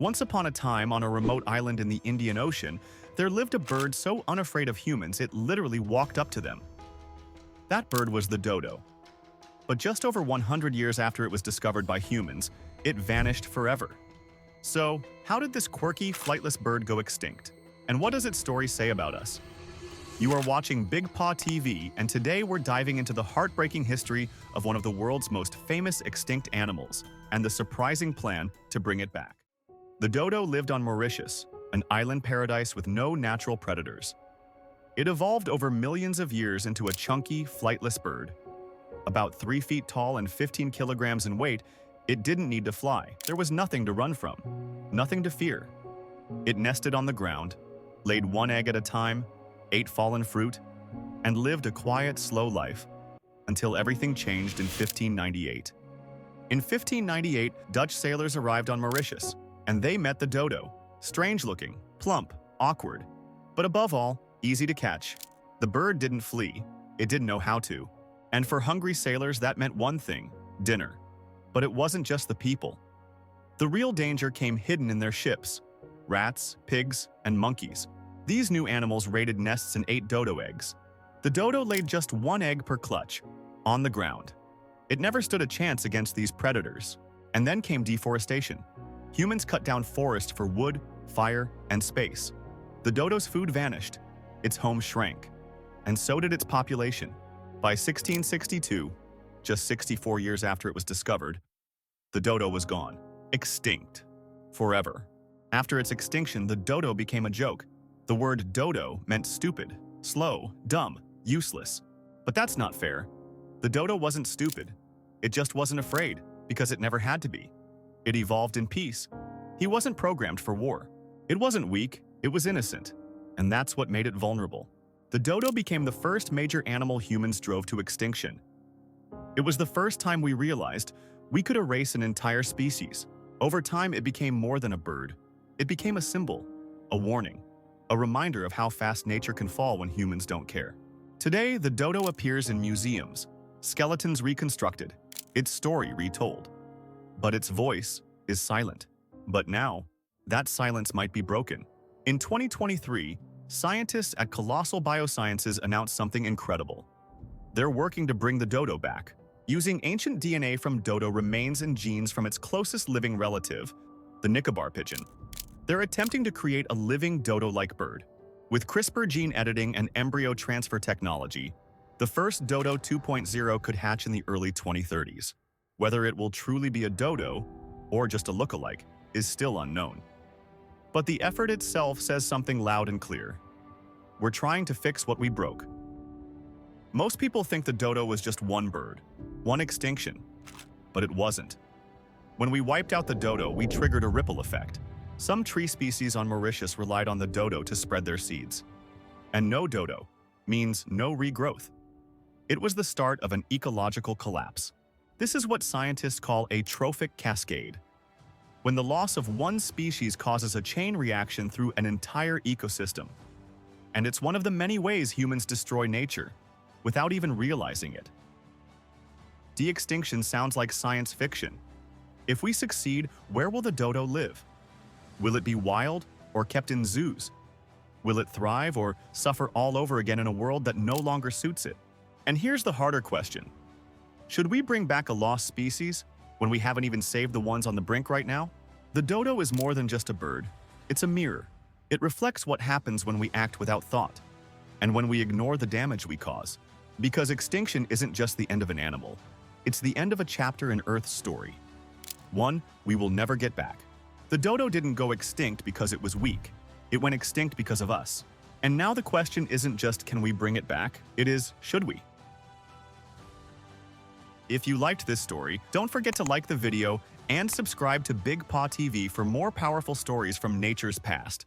Once upon a time, on a remote island in the Indian Ocean, there lived a bird so unafraid of humans it literally walked up to them. That bird was the dodo. But just over 100 years after it was discovered by humans, it vanished forever. So, how did this quirky, flightless bird go extinct? And what does its story say about us? You are watching Big Paw TV, and today we're diving into the heartbreaking history of one of the world's most famous extinct animals, and the surprising plan to bring it back. The dodo lived on Mauritius, an island paradise with no natural predators. It evolved over millions of years into a chunky, flightless bird. About 3 feet tall and 15 kilograms in weight, it didn't need to fly. There was nothing to run from, nothing to fear. It nested on the ground, laid one egg at a time, ate fallen fruit, and lived a quiet, slow life until everything changed in 1598. In 1598, Dutch sailors arrived on Mauritius, and they met the dodo. Strange-looking, plump, awkward, but above all, easy to catch. The bird didn't flee, it didn't know how to. And for hungry sailors, that meant one thing: dinner. But it wasn't just the people. The real danger came hidden in their ships: rats, pigs, and monkeys. These new animals raided nests and ate dodo eggs. The dodo laid just one egg per clutch, on the ground. It never stood a chance against these predators. And then came deforestation. Humans cut down forest for wood, fire, and space. The dodo's food vanished, its home shrank, and so did its population. By 1662, just 64 years after it was discovered, the dodo was gone, extinct, forever. After its extinction, the dodo became a joke. The word dodo meant stupid, slow, dumb, useless. But that's not fair. The dodo wasn't stupid. It just wasn't afraid, because it never had to be. It evolved in peace. He wasn't programmed for war. It wasn't weak, it was innocent. And that's what made it vulnerable. The dodo became the first major animal humans drove to extinction. It was the first time we realized we could erase an entire species. Over time, it became more than a bird. It became a symbol, a warning, a reminder of how fast nature can fall when humans don't care. Today, the dodo appears in museums, skeletons reconstructed, its story retold. But its voice is silent. But now, that silence might be broken. In 2023, scientists at Colossal Biosciences announced something incredible. They're working to bring the dodo back, using ancient DNA from dodo remains and genes from its closest living relative, the Nicobar pigeon. They're attempting to create a living dodo-like bird. With CRISPR gene editing and embryo transfer technology, the first Dodo 2.0 could hatch in the early 2030s. Whether it will truly be a dodo, or just a look-alike, is still unknown. But the effort itself says something loud and clear. We're trying to fix what we broke. Most people think the dodo was just one bird, one extinction, but it wasn't. When we wiped out the dodo, we triggered a ripple effect. Some tree species on Mauritius relied on the dodo to spread their seeds. And no dodo means no regrowth. It was the start of an ecological collapse. This is what scientists call a trophic cascade. When the loss of one species causes a chain reaction through an entire ecosystem. And it's one of the many ways humans destroy nature, without even realizing it. De-extinction sounds like science fiction. If we succeed, where will the dodo live? Will it be wild or kept in zoos? Will it thrive or suffer all over again in a world that no longer suits it? And here's the harder question. Should we bring back a lost species when we haven't even saved the ones on the brink right now? The dodo is more than just a bird. It's a mirror. It reflects what happens when we act without thought, and when we ignore the damage we cause. Because extinction isn't just the end of an animal. It's the end of a chapter in Earth's story. One we will never get back. The dodo didn't go extinct because it was weak. It went extinct because of us. And now the question isn't just can we bring it back, it is should we? If you liked this story, don't forget to like the video and subscribe to Big Paw TV for more powerful stories from nature's past.